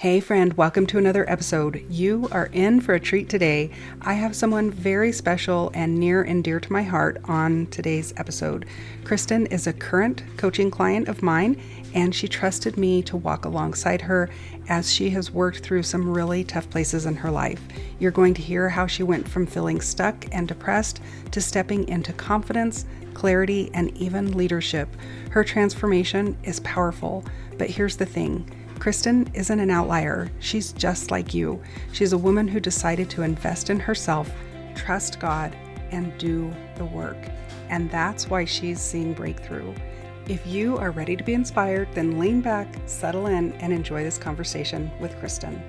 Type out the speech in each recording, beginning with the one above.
Hey friend, welcome to another episode. You are in for a treat today. I have someone very special and near and dear to my heart on today's episode. Kristin is a current coaching client of mine, and she trusted me to walk alongside her as she has worked through some really tough places in her life. You're going to hear how she went from feeling stuck and depressed to stepping into confidence, clarity, and even leadership. Her transformation is powerful, but here's the thing. Kristin isn't an outlier. She's just like you. She's a woman who decided to invest in herself, trust God, and do the work. And that's why she's seeing breakthrough. If you are ready to be inspired, then lean back, settle in, and enjoy this conversation with Kristin.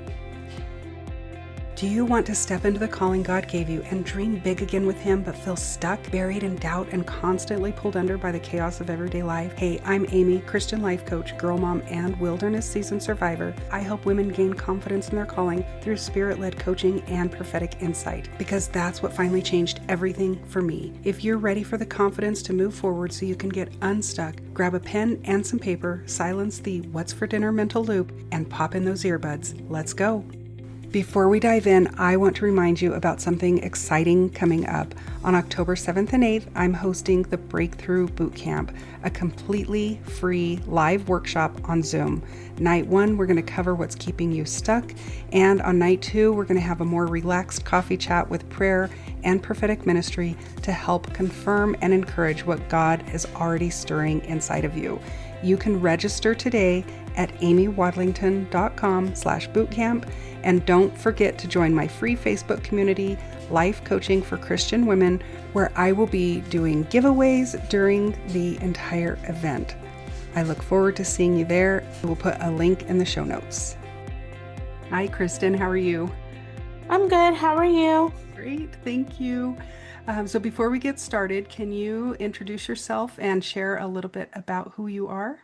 Do you want to step into the calling God gave you and dream big again with Him, but feel stuck, buried in doubt, and constantly pulled under by the chaos of everyday life? Hey, I'm Amy, Christian life coach, girl mom, and wilderness season survivor. I help women gain confidence in their calling through spirit-led coaching and prophetic insight, because that's what finally changed everything for me. If you're ready for the confidence to move forward so you can get unstuck, grab a pen and some paper, silence the what's for dinner mental loop, and pop in those earbuds. Let's go. Before we dive in, I want to remind you about something exciting coming up. On October 7th and 8th, I'm hosting the Breakthrough Bootcamp, a completely free live workshop on Zoom. Night 1, we're going to cover what's keeping you stuck, and on night 2, we're going to have a more relaxed coffee chat with prayer and prophetic ministry to help confirm and encourage what God is already stirring inside of you. You can register today at amywadlington.com/bootcamp. And don't forget to join my free Facebook community, Life Coaching for Christian Women, where I will be doing giveaways during the entire event. I look forward to seeing you there. We'll put a link in the show notes. Hi, Kristin. How are you? I'm good. How are you? Great. Thank you. So before we get started, can you introduce yourself and share a little bit about who you are?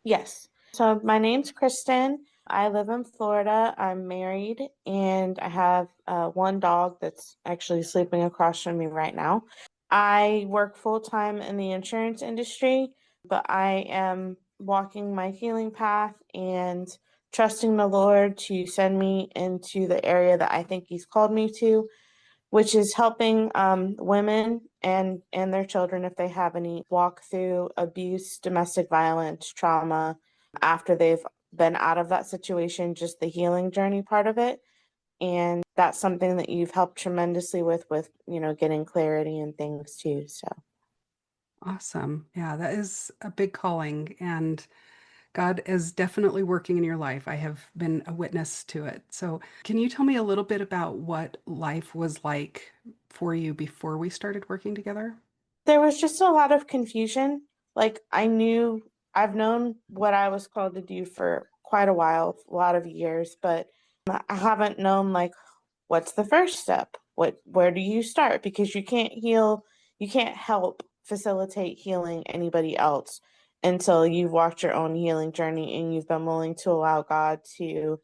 Yes. So my name's Kristin. I live in Florida. I'm married and I have one dog that's actually sleeping across from me right now. I work full time in the insurance industry, but I am walking my healing path and trusting the Lord to send me into the area that I think He's called me to, which is helping women and their children, if they have any, walk through abuse, domestic violence, trauma after they've been out of that situation, just the healing journey part of it. And that's something that you've helped tremendously with, getting clarity and things too. So Awesome. Yeah, that is a big calling, and God is definitely working in your life. I have been a witness to it. So, can you tell me a little bit about what life was like for you before we started working together? there was just a lot of confusion. Like I've known what I was called to do for quite a while, a lot of years, but I haven't known like what's the first step? Where do you start? Because you can't help facilitate healing anybody else until you've walked your own healing journey and you've been willing to allow God to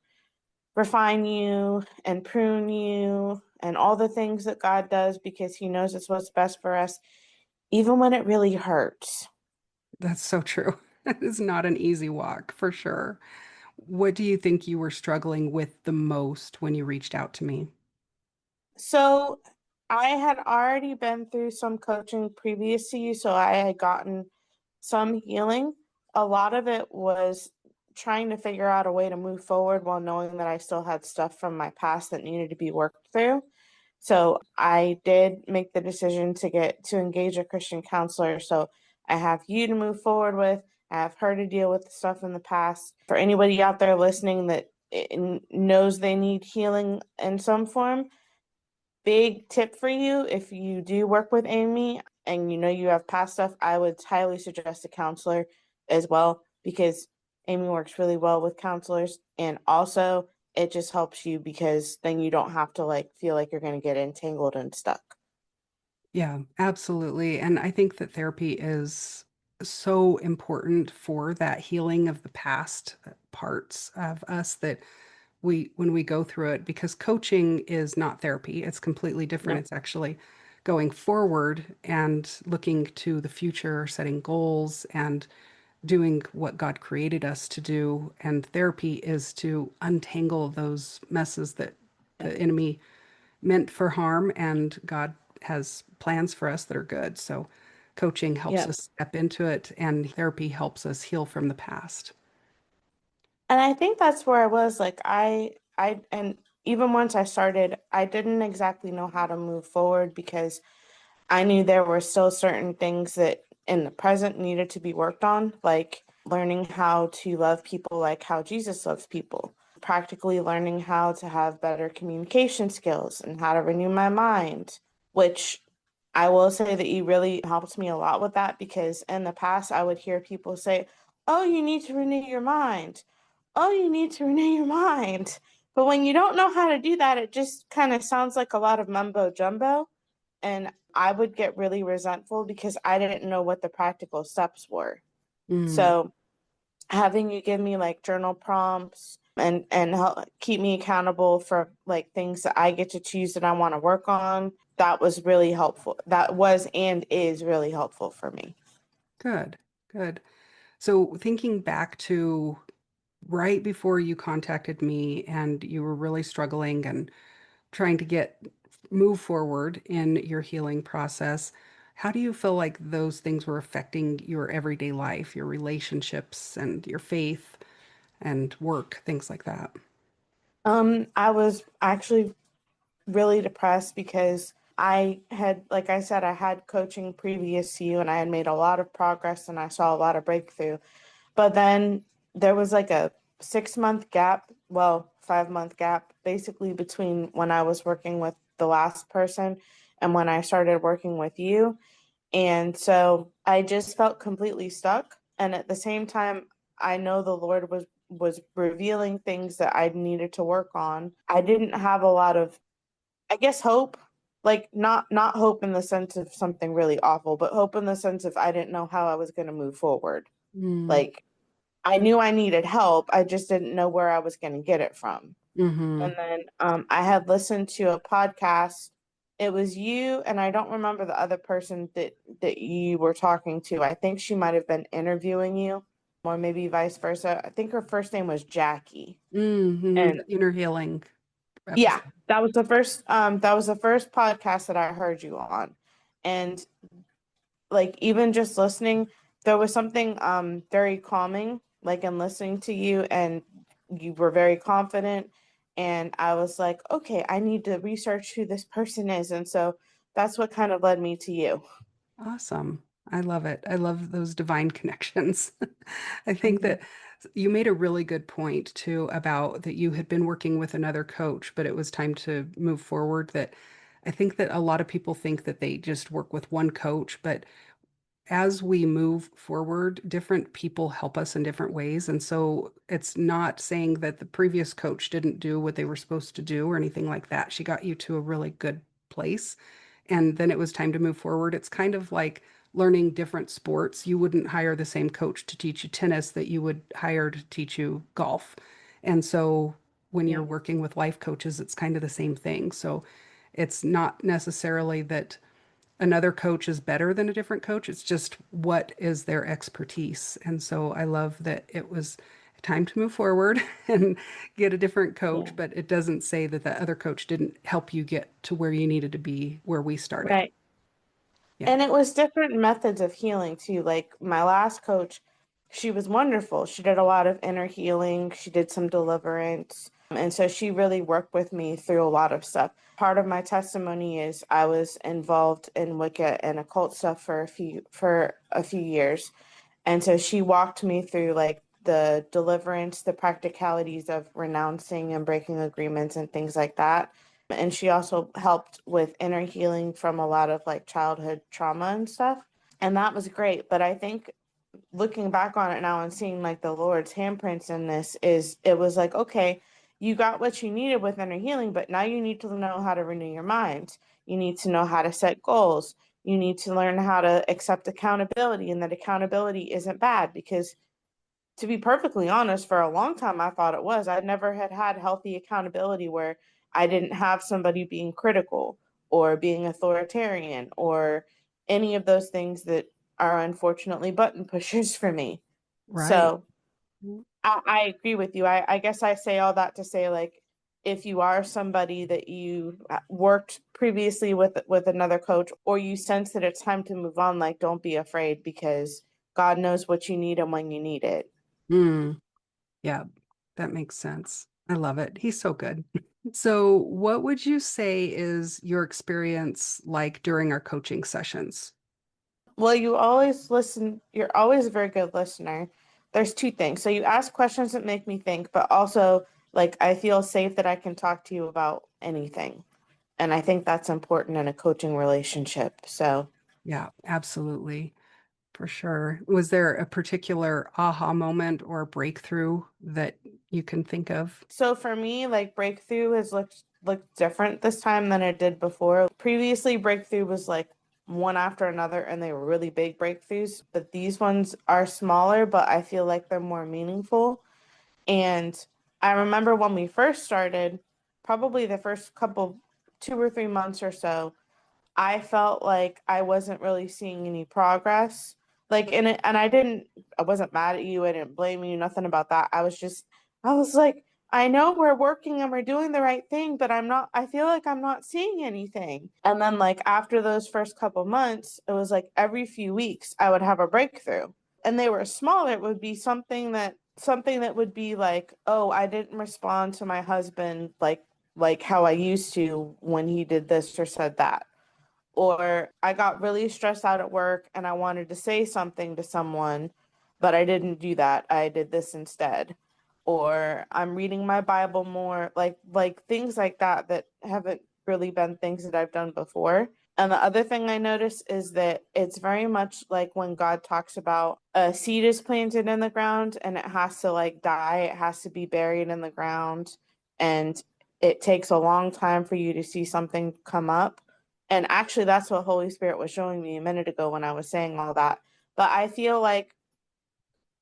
refine you and prune you and all the things that God does because He knows it's what's best for us, even when it really hurts. That's so true. It is not an easy walk, for sure. What do you think you were struggling with the most when you reached out to me? So I had already been through some coaching previous to you, so I had gotten some healing. A lot of it was trying to figure out a way to move forward while knowing that I still had stuff from my past that needed to be worked through. So I did make the decision to engage a Christian counselor. So I have you to move forward with. I have her to deal with the stuff in the past. For anybody out there listening that knows they need healing in some form, big tip for you, if you do work with Amy and you know you have past stuff, I would highly suggest a counselor as well because Amy works really well with counselors. And also, it just helps you because then you don't have to like feel like you're going to get entangled and stuck. Yeah, absolutely. And I think that therapy is so important for that healing of the past parts of us that when we go through it, because coaching is not therapy. It's completely different. No. It's actually going forward and looking to the future, setting goals and doing what God created us to do. And therapy is to untangle those messes that the enemy meant for harm, and God has plans for us that are good. So coaching helps Yeah. us step into it, and therapy helps us heal from the past. And I think that's where I was like and even once I started, I didn't exactly know how to move forward because I knew there were still certain things that in the present needed to be worked on, like learning how to love people like how Jesus loves people, practically learning how to have better communication skills and how to renew my mind, which I will say that you really helped me a lot with that because in the past I would hear people say, "Oh, you need to renew your mind. Oh, you need to renew your mind." But when you don't know how to do that, it just kind of sounds like a lot of mumbo jumbo. And I would get really resentful because I didn't know what the practical steps were. Mm, So having you give me like journal prompts and help keep me accountable for like things that I get to choose that I want to work on, that was really helpful. That was and is really helpful for me. good, good. So thinking back to right before you contacted me and you were really struggling and trying to get move forward in your healing process, how do you feel like those things were affecting your everyday life, your relationships and your faith and work, things like that? I was actually really depressed because I had, like I said, I had coaching previous to you and I had made a lot of progress and I saw a lot of breakthrough. But then there was like a 6 month gap, well, 5 month gap, basically between when I was working with the last person and when I started working with you. And so I just felt completely stuck. And at the same time, I know the Lord was revealing things that I needed to work on. I didn't have a lot of, I guess, hope. Like not hope in the sense of something really awful, but hope in the sense of I didn't know how I was going to move forward. Mm, Like I knew I needed help. I just didn't know where I was going to get it from. mm-hmm. And then I had listened to a podcast. It was you, and I don't remember the other person that you were talking to. I think she might have been interviewing you, or maybe vice versa. I think her first name was Jackie. Mm-hmm. And The inner healing yeah, episode. that was the first podcast that I heard you on. And like even just listening, there was something very calming, like in listening to you, and you were very confident. And I was like, okay, I need to research who this person is. And so that's what kind of led me to you. Awesome. I love it. I love those divine connections. I think Mhm. that you made a really good point too about that you had been working with another coach, but it was time to move forward. That I think that a lot of people think that they just work with one coach, but as we move forward, different people help us in different ways. And so it's not saying that the previous coach didn't do what they were supposed to do or anything like that. She got you to a really good place. And then it was time to move forward. It's kind of like learning different sports. You wouldn't hire the same coach to teach you tennis that you would hire to teach you golf. And so when you're Yeah. working with life coaches, it's kind of the same thing. So it's not necessarily that another coach is better than a different coach. It's just what is their expertise. And so I love that it was time to move forward and get a different Yeah. coach, but it doesn't say that the other coach didn't help you get to where you needed to be where we started. Right. Yeah. And it was different methods of healing too. Like my last coach, she was wonderful. She did a lot of inner healing, she did some deliverance. And so she really worked with me through a lot of stuff. Part of my testimony is I was involved in Wicca and occult stuff for a few years. And so she walked me through like the deliverance, the practicalities of renouncing and breaking agreements and things like that. And she also helped with inner healing from a lot of like childhood trauma and stuff. And that was great. But I think looking back on it now and seeing like the Lord's handprints in this is it was like, okay, you got what you needed with inner healing, but now you need to know how to renew your mind. You need to know how to set goals. You need to learn how to accept accountability, and that accountability isn't bad because to be perfectly honest, for a long time I thought it was. I never had healthy accountability where I didn't have somebody being critical or being authoritarian or any of those things that are unfortunately button pushers for me. Right. So I agree with you. I guess I say all that to say, like, if you are somebody that you worked previously with another coach, or you sense that it's time to move on, like, don't be afraid, because God knows what you need and when you need it. Mm, yeah, that makes sense. I love it. He's so good. So, what would you say is your experience like during our coaching sessions? Well, you always listen. You're always a very good listener. There's two things. So you ask questions that make me think, but also, like, I feel safe that I can talk to you about anything. And I think that's important in a coaching relationship. So, Yeah, absolutely. For sure. Was there a particular aha moment or breakthrough that you can think of? so for me, like, breakthrough has looked different this time than it did before. Previously, breakthrough was like one after another, and they were really big breakthroughs. But these ones are smaller, but I feel like they're more meaningful. And I remember when we first started, probably the first couple, 2 or 3 months or so, I felt like I wasn't really seeing any progress. Like, I wasn't mad at you. I didn't blame you, nothing about that. I was like, I know we're working and we're doing the right thing, but I feel like I'm not seeing anything. And then, like, after those first couple months, it was like every few weeks I would have a breakthrough, and they were smaller. It would be something that would be like, oh, I didn't respond to my husband like how I used to when he did this or said that. Or I got really stressed out at work and I wanted to say something to someone, but I didn't do that. I did this instead. Or I'm reading my Bible more, like things like that that haven't really been things that I've done before. And the other thing I notice is that it's very much like when God talks about a seed is planted in the ground and it has to, like, die, it has to be buried in the ground, and it takes a long time for you to see something come up. And actually, that's what Holy Spirit was showing me a minute ago when I was saying all that. But I feel like,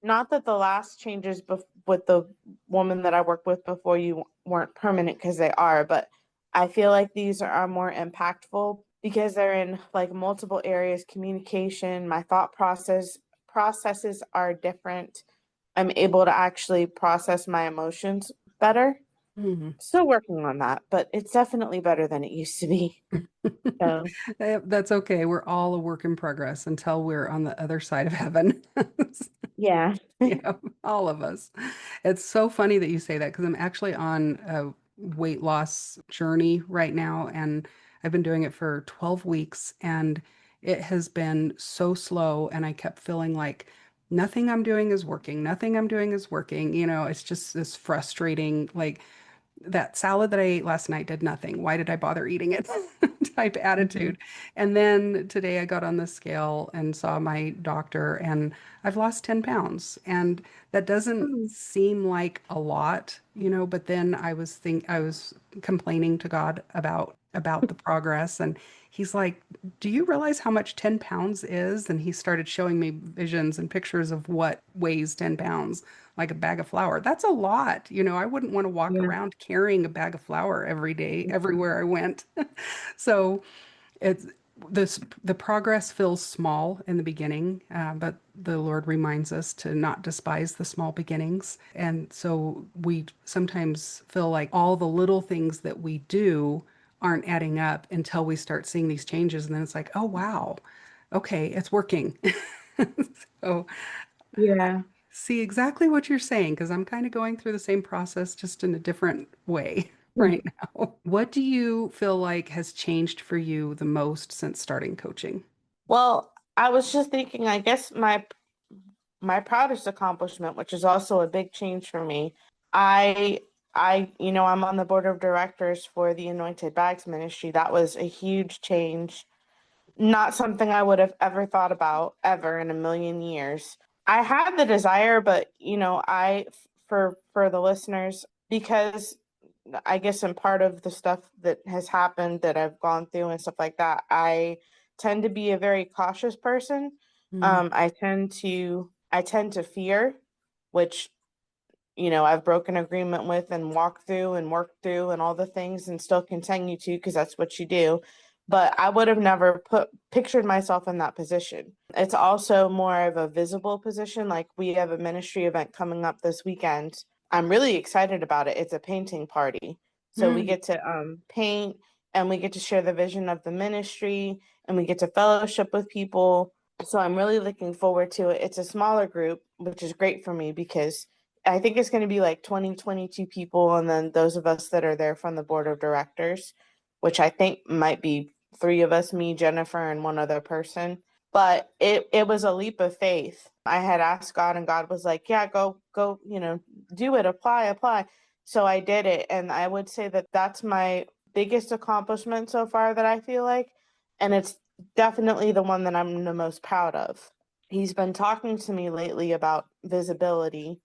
not that the last changes with the woman that I worked with before you weren't permanent, because they are, but I feel like these are more impactful because they're in, like, multiple areas. Communication, my processes are different. I'm able to actually process my emotions better. Mhm. Still working on that, but it's definitely better than it used to be. So, That's okay. We're all a work in progress until we're on the other side of heaven. yeah. Yeah, all of us. It's so funny that you say that because I'm actually on a weight loss journey right now, and I've been doing it for 12 weeks, and it has been so slow, and I kept feeling like nothing I'm doing is working, nothing I'm doing is working. It's just this frustrating, like that salad that I ate last night did nothing. Why did I bother eating it? Type Mhm. attitude. And then today I got on the scale and saw my doctor, and I've lost 10 pounds. And that doesn't Mhm. seem like a lot, but then I was complaining to God about the progress, and he's like, "Do you realize how much 10 pounds is?" And he started showing me visions and pictures of what weighs 10 pounds, like a bag of flour. That's a lot. I wouldn't want to walk Yeah. around carrying a bag of flour every day, everywhere I went. So it's the progress feels small in the beginning, but the Lord reminds us to not despise the small beginnings. And so we sometimes feel like all the little things that we do aren't adding up until we start seeing these changes. And then it's like, oh, wow, okay, it's working. So Yeah. see exactly what you're saying because I'm kind of going through the same process just in a different way right now. What do you feel like has changed for you the most since starting coaching? Well, I was just thinking, I guess my proudest accomplishment, which is also a big change for me, I I'm on the board of directors for the Anointed Bags Ministry. That was a huge change. Not something I would have ever thought about ever in a million years. I had the desire, but, for the listeners, because I guess in part of the stuff that has happened that I've gone through and stuff like that, I tend to be a very cautious person. Mm, I tend to fear, which, I've broken agreement with and walked through and worked through and all the things and still continue to, because that's what you do. but I would have never pictured myself in that position. It's also more of a visible position. Like we have a ministry event coming up this weekend. I'm really excited about it. It's a painting party. So we Mm. get to paint, and we get to share the vision of the ministry, and we get to fellowship with people. So I'm really looking forward to it. It's a smaller group, which is great for me because I think it's going to be like 20, 22 people. And then those of us that are there from the board of directors, which I think might be three of us, me, Jennifer, and one other person. But it was a leap of faith. I had asked God, and God was like, yeah, go, do it, apply. So I did it. And I would say that that's my biggest accomplishment so far that I feel like. And it's definitely the one that I'm the most proud of. He's been talking to me lately about visibility,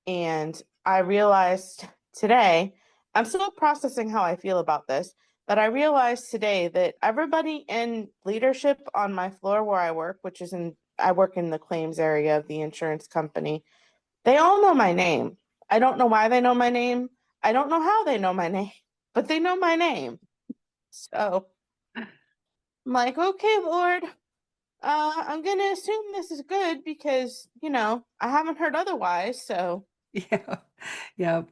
and I realized today, I'm still processing how I feel about this, but I realized today that everybody in leadership on my floor where I work, I work in the claims area of the insurance company, they all know my name. I don't know why they know my name. I don't know how they know my name, but they know my name. So I'm like, okay, Lord, I'm going to assume this is good because, I haven't heard otherwise. So Yeah. Yeah.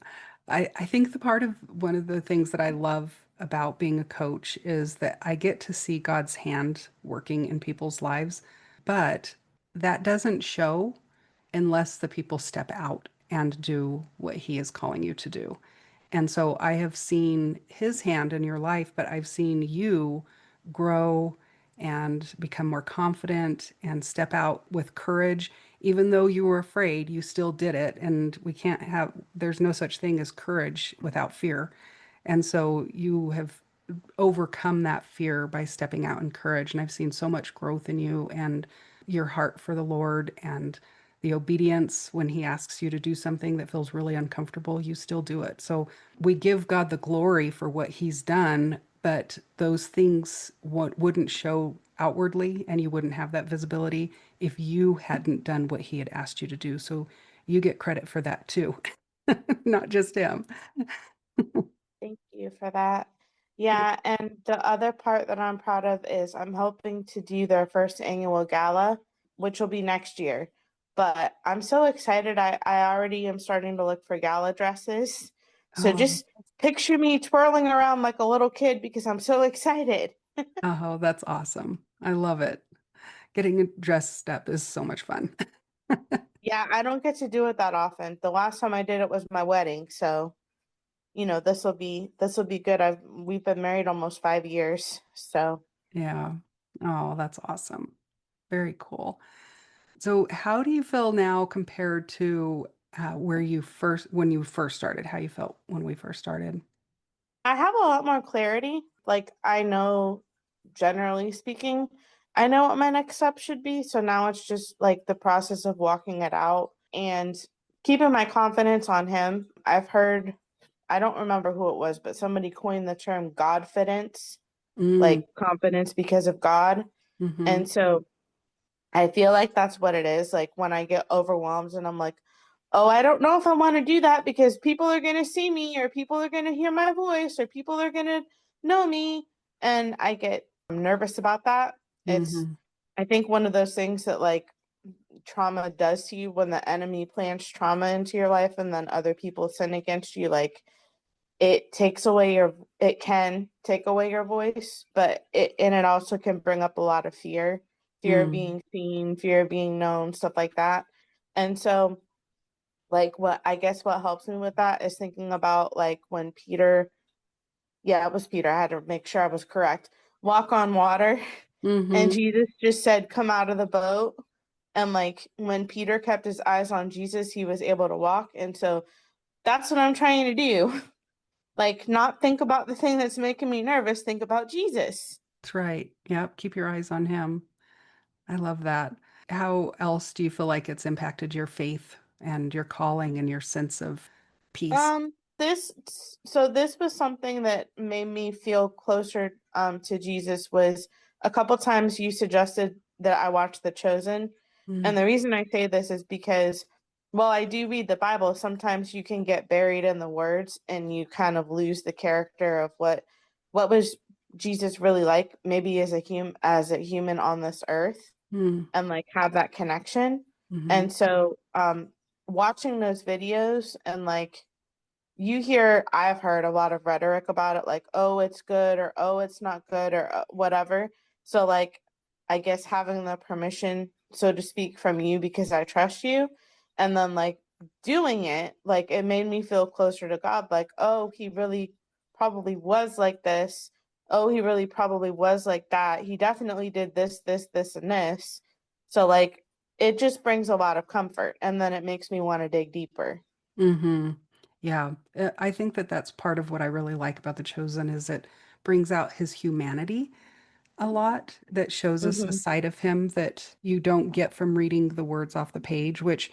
I think one of the things that I love about being a coach is that I get to see God's hand working in people's lives, but that doesn't show unless the people step out and do what he is calling you to do. And so I have seen his hand in your life, but I've seen you grow and become more confident and step out with courage. Even though you were afraid, you still did it. And there's no such thing as courage without fear. And so you have overcome that fear by stepping out in courage. And I've seen so much growth in you and your heart for the Lord and the obedience when he asks you to do something that feels really uncomfortable, you still do it. So we give God the glory for what he's done, but those things wouldn't show outwardly and you wouldn't have that visibility if you hadn't done what he had asked you to do. So you get credit for that too, not just him. thank you for that. Yeah, and the other part that I'm proud of is I'm hoping to do their first annual gala, which will be next year. But I'm so excited. I already am starting to look for gala dresses. So Oh, just picture me twirling around like a little kid because I'm so excited. oh, that's awesome. I love it. Getting dressed up is so much fun. Yeah, I don't get to do it that often. The last time I did it was my wedding, so this will be good. We've been married almost 5 years, so Yeah. Oh, that's awesome. Very cool. So, how do you feel now compared to when you first started, how you felt when we first started? I have a lot more clarity. Like I know, generally speaking, I know what my next step should be. So now it's just like the process of walking it out and keeping my confidence on him. I've heard, I don't remember who it was, but somebody coined the term Godfidence, Mm, like confidence because of God. mm-hmm, And so I feel like that's what it is. Like when I get overwhelmed and I'm like, oh, I don't know if I want to do that because people are going to see me or people are going to hear my voice or people are going to know me. And I get nervous about that. It's, mm-hmm, I think, one of those things that like trauma does to you when the enemy plants trauma into your life and then other people sin against you. Like it can take away your voice, but it also can bring up a lot of fear of mm, being seen, fear of being known, stuff like that. And so like what helps me with that is thinking about like when Peter, yeah, it was Peter, I had to make sure I was correct, walk on water, and mm-hmm. Jesus just said, come out of the boat. And like when Peter kept his eyes on Jesus, he was able to walk. And so that's what I'm trying to do. Like, not think about the thing that's making me nervous, think about Jesus. That's right. Yep. Keep your eyes on him. I love that. How else do you feel like it's impacted your faith and your calling and your sense of peace? This this was something that made me feel closer to Jesus was a couple times you suggested that I watch The Chosen. And Mm, the reason I say this is because while I do read the Bible, sometimes you can get buried in the words and you kind of lose the character of what was Jesus really like, maybe as a human on this earth, Mm. and like have that connection. Hmm. And so watching those videos, and like I've heard a lot of rhetoric about it, like, oh, it's good, or oh, it's not good, or whatever. So like, I guess having the permission, so to speak, from you, because I trust you, and then like doing it, like it made me feel closer to God. Like, oh, he really probably was like this. Oh, he really probably was like that. He definitely did this, this, this, and this. So like, it just brings a lot of comfort, and then it makes me want to dig deeper. Hmm. Yeah, I think that that's part of what I really like about The Chosen is it brings out his humanity a lot, that shows us a Hmm. side of him that you don't get from reading the words off the page, which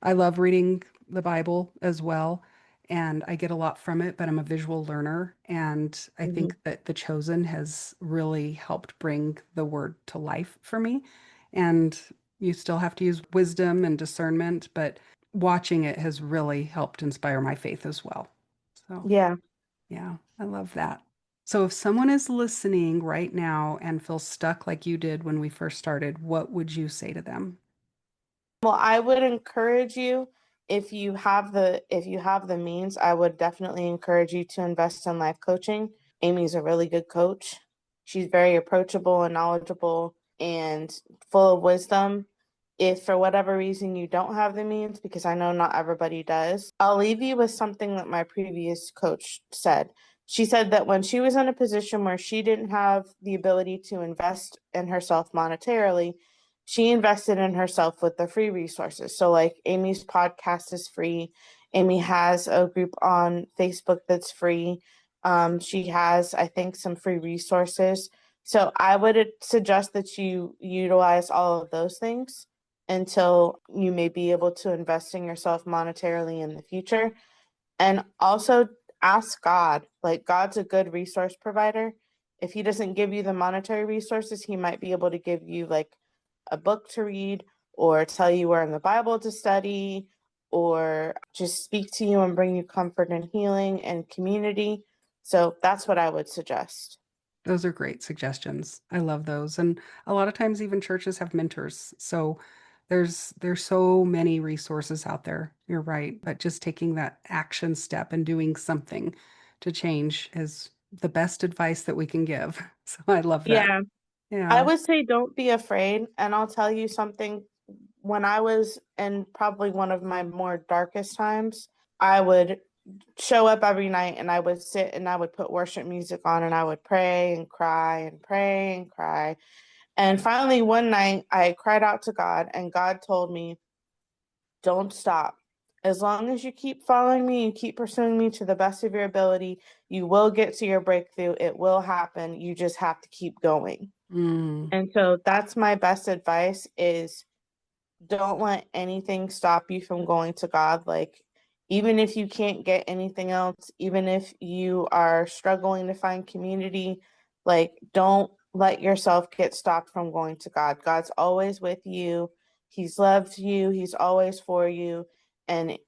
I love reading the Bible as well, and I get a lot from it, but I'm a visual learner, and I Hmm. think that The Chosen has really helped bring the word to life for me. And you still have to use wisdom and discernment, but watching it has really helped inspire my faith as well. So, Yeah. yeah, I love that. So, if someone is listening right now and feels stuck like you did when we first started, what would you say to them? Well, I would encourage you, if you have the means, I would definitely encourage you to invest in life coaching. Amy's a really good coach. She's very approachable and knowledgeable and full of wisdom. If for whatever reason you don't have the means, because I know not everybody does, I'll leave you with something that my previous coach said. She said that when she was in a position where she didn't have the ability to invest in herself monetarily, she invested in herself with the free resources. So, like, Amy's podcast is free. Amy has a group on Facebook that's free. She has, I think, some free resources. So, I would suggest that you utilize all of those things until you may be able to invest in yourself monetarily in the future. And also ask God. Like, God's a good resource provider. If he doesn't give you the monetary resources, he might be able to give you like a book to read, or tell you where in the Bible to study, or just speak to you and bring you comfort and healing and community. So that's what I would suggest. Those are great suggestions. I love those. And a lot of times even churches have mentors. So there's so many resources out there. You're right. But just taking that action step and doing something to change is the best advice that we can give. So I love that. Yeah, I Yeah. would say don't be afraid. And I'll tell you something. When I was in probably one of my more darkest times, I would show up every night, and I would sit and I would put worship music on, and I would pray and cry and pray and cry. And finally, one night, I cried out to God, and God told me, don't stop. As long as you keep following me, you keep pursuing me to the best of your ability, you will get to your breakthrough. It will happen. You just have to keep going. Mm, And so that's my best advice is don't let anything stop you from going to God. Like, even if you can't get anything else, even if you are struggling to find community, like, don't let yourself get stopped from going to God. God's always with you. He's loved you. He's always for you. And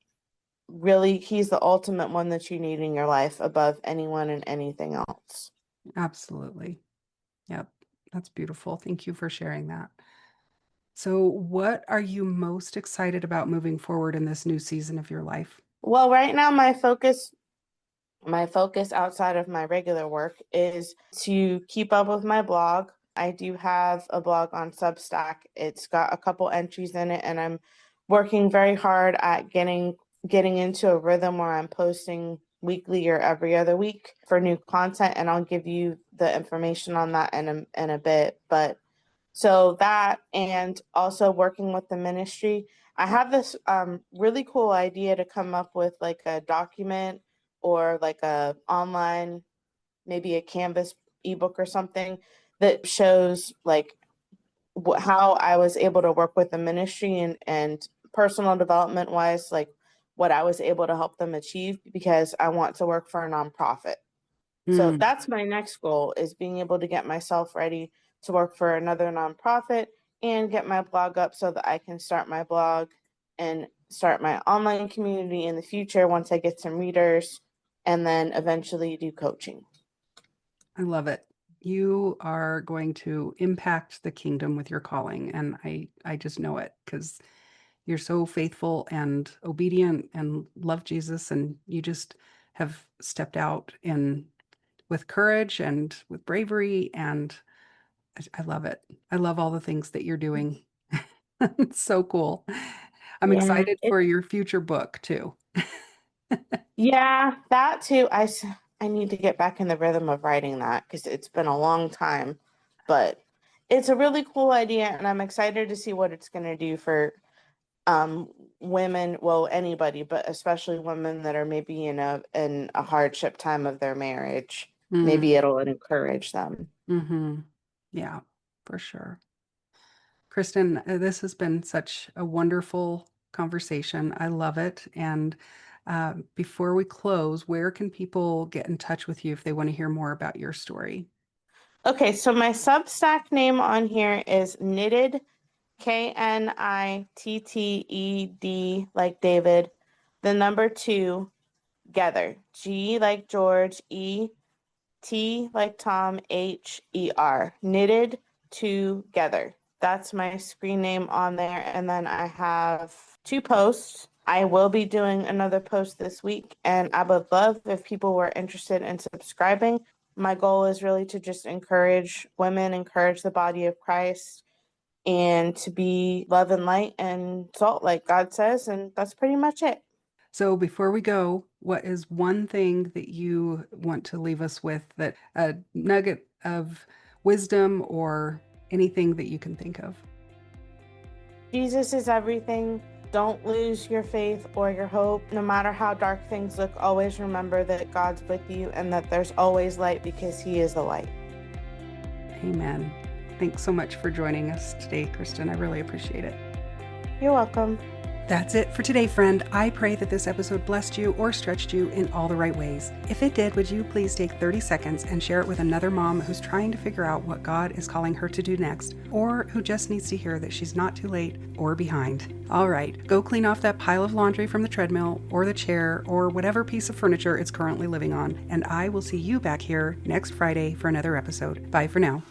really, he's the ultimate one that you need in your life above anyone and anything else. absolutely. Yep. That's beautiful. Thank you for sharing that. So what are you most excited about moving forward in this new season of your life? Well, right now, my focus outside of my regular work is to keep up with my blog. I do have a blog on Substack. It's got a couple entries in it, and I'm working very hard at getting into a rhythm where I'm posting weekly or every other week for new content, and I'll give you the information on that in a bit. But so that, and also working with the ministry. I have this really cool idea to come up with like a document, or like a online, maybe a Canvas ebook or something, that shows like how I was able to work with the ministry, and personal development wise, like what I was able to help them achieve, because I want to work for a nonprofit. So Mm, that's my next goal, is being able to get myself ready to work for another nonprofit and get my blog up so that I can start my blog and start my online community in the future once I get some readers, and then eventually do coaching. I love it. You are going to impact the kingdom with your calling. And I just know it because you're so faithful and obedient and love Jesus. And you just have stepped out in with courage and with bravery. And I love it. I love all the things that you're doing. It's so cool. I'm Yeah, excited for your future book too. yeah, that too. I need to get back in the rhythm of writing that because it's been a long time, but it's a really cool idea, and I'm excited to see what it's going to do for um women, well, anybody, but especially women that are maybe in a hardship time of their marriage. Maybe it'll encourage them. Mm-hmm. Yeah, for sure. Kristen, this has been such a wonderful conversation. I love it. And before we close, where can people get in touch with you if they want to hear more about your story? Okay, so my Substack name on here is Knitted, KNITTED, like David, the number two, Gether, G like George, T like Tom, HER, Knitted Together. That's my screen name on there. And then I have two posts. I will be doing another post this week, and I would love if people were interested in subscribing. My goal is really to just encourage women, encourage the body of Christ, and to be love and light and salt, like God says. And that's pretty much it. So before we go, what is one thing that you want to leave us with, that a nugget of wisdom or anything that you can think of? Jesus is everything. Don't lose your faith or your hope. No matter how dark things look, always remember that God's with you and that there's always light because He is the light. Amen. Thanks so much for joining us today, Kristen. I really appreciate it. You're welcome. That's it for today, friend. I pray that this episode blessed you or stretched you in all the right ways. If it did, would you please take 30 seconds and share it with another mom who's trying to figure out what God is calling her to do next, or who just needs to hear that she's not too late or behind. All right, go clean off that pile of laundry from the treadmill or the chair or whatever piece of furniture it's currently living on, and I will see you back here next Friday for another episode. Bye for now.